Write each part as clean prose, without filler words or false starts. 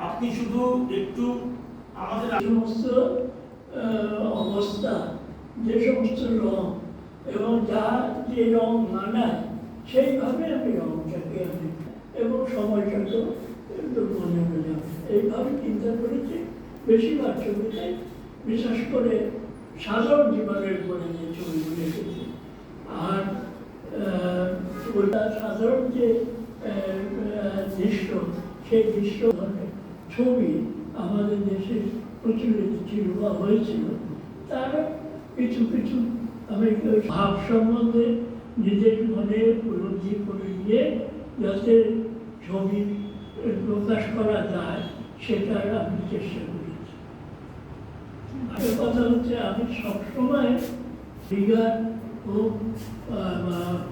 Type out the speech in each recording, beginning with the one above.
আপনি শুধু একটু আমাদের সমস্ত অবস্থা, যে সমস্ত রং এবং যা যে রং মানায় সেইভাবে আমি রংটাকে আমি এবং সময়টাকেও একটু মনে মনে এইভাবে চিন্তা করেছি। বেশিরভাগ ছবিতে বিশেষ করে সাধারণ জীবনের উপরে যে ছবিগুলো এসেছে আর ওটা সাধারণ যে দৃশ্য সেই দৃশ্য ধরনের ছবি আমাদের দেশে প্রচলিত ছিল বা হয়েছিল তার কিছু কিছু আমি ভাব সম্বন্ধে নিজের মনে উপলব্ধি করে নিয়ে যাতে ছবি প্রকাশ করা যায় সেটার আমি চেষ্টা করেছি। আর কথা হচ্ছে আমি সবসময় বিজ্ঞান হোক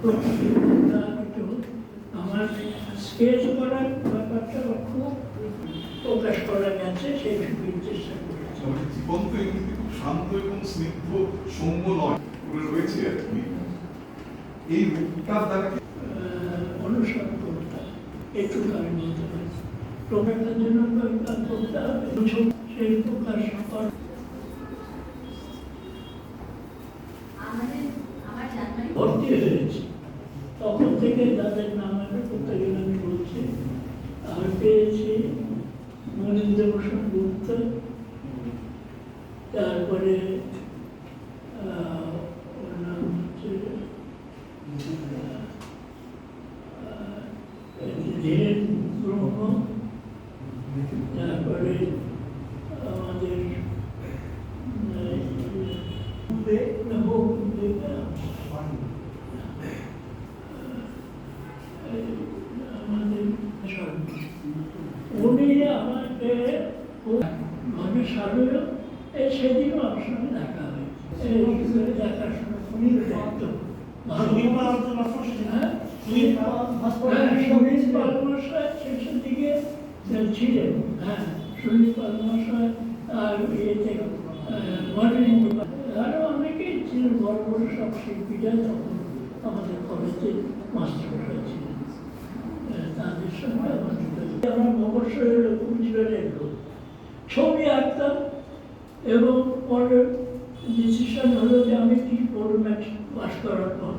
প্রকৃতি আমার স্কেচ করার ব্যাপারটা খুব প্রকাশ করা গেছে সেই ছবির চেষ্টা করেছি। জীবন্ত এমনিতে খুব শান্ত এবং স্নিগ্ধ সৌম্য নয় রয়েছে আর কি এই রূপটার দ্বারা অনুসরণ করতে হবে একটু আমি বলতে পারি প্রকাশের জন্য কাজ করতে হবে সেই প্রকাশ ভর্তি হয়েছে তখন থেকে তাদের নাম আমি প্রত্যেকের আমি বলছি। আমি পেয়েছি মনীন্দ্রভূষণ গুপ্ত, তারপরে ওর নাম হচ্ছে ধীরেন ব্রহ্ম, তারপরে আমাদের উনি আমাকে সেদিনও আমার সঙ্গে দেখা হয় দেখাশোনা উনি দেখতো সুনীল পাল মশাই শেষের দিকে ছিলেন। হ্যাঁ, সুনীল পাল মশাই আর ইয়েতে আরো অনেকেই ছিলেন বড় বড় সব শিল্পীরা তখন আমাদের কলেজে মাস্টাররা ছিলেন। তাদের সঙ্গে আমার অবশ্যই এরকম জীবনের লোক ছবি আঁকতাম এবং পরে ডিসিশন হলো যে আমি কি পড়ব পাস করার পর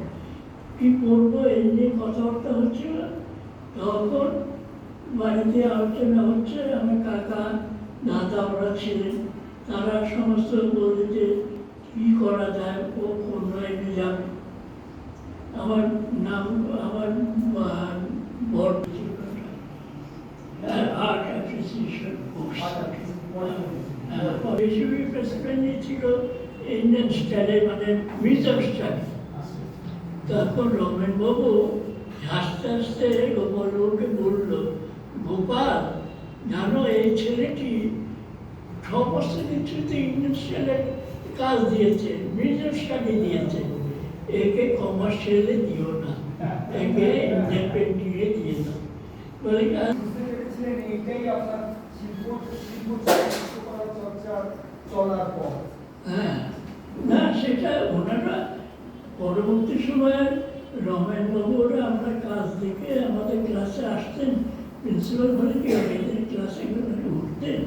কি পড়বো এই নিয়ে কথাবার্তা হচ্ছিল। তখন বাড়িতে আলোচনা হচ্ছে, আমার কাকা দাদা ওরা ছিলেন, তারা সমস্ত বলছে যে কী করা যায়, ও কোন লাইনে যাবে। আমার নাম আমার বড় আর্ট অ্যাসোসিয়েশন প্রেসিডেন্ট ছিল ইন্ডিয়ান স্টাইলে মানে মিউজিয়াম স্টাইল। তখন রমেনবাবু আস্তে আস্তে গোপালবাবুকে বলল, গোপাল জানো এই ছেলেটি সমস্ত কিছুতে ইন্ডিয়ান স্টাইলে কাজ দিয়েছে, মিউজিয়াম স্টাডি দিয়েছে, একে কমার্শিয়ালে দিও না, একে ইন্ডিয়ান পেন্টিংয়ে দিয়ে দাও। বলে হ্যাঁ, না সেটা ওনারা পরবর্তী সময়ে রমেনবাবুরা আমরা কাজ দেখে আমাদের ক্লাসে আসতেন, প্রিন্সিপাল বলে কি ক্লাসে উঠতেন।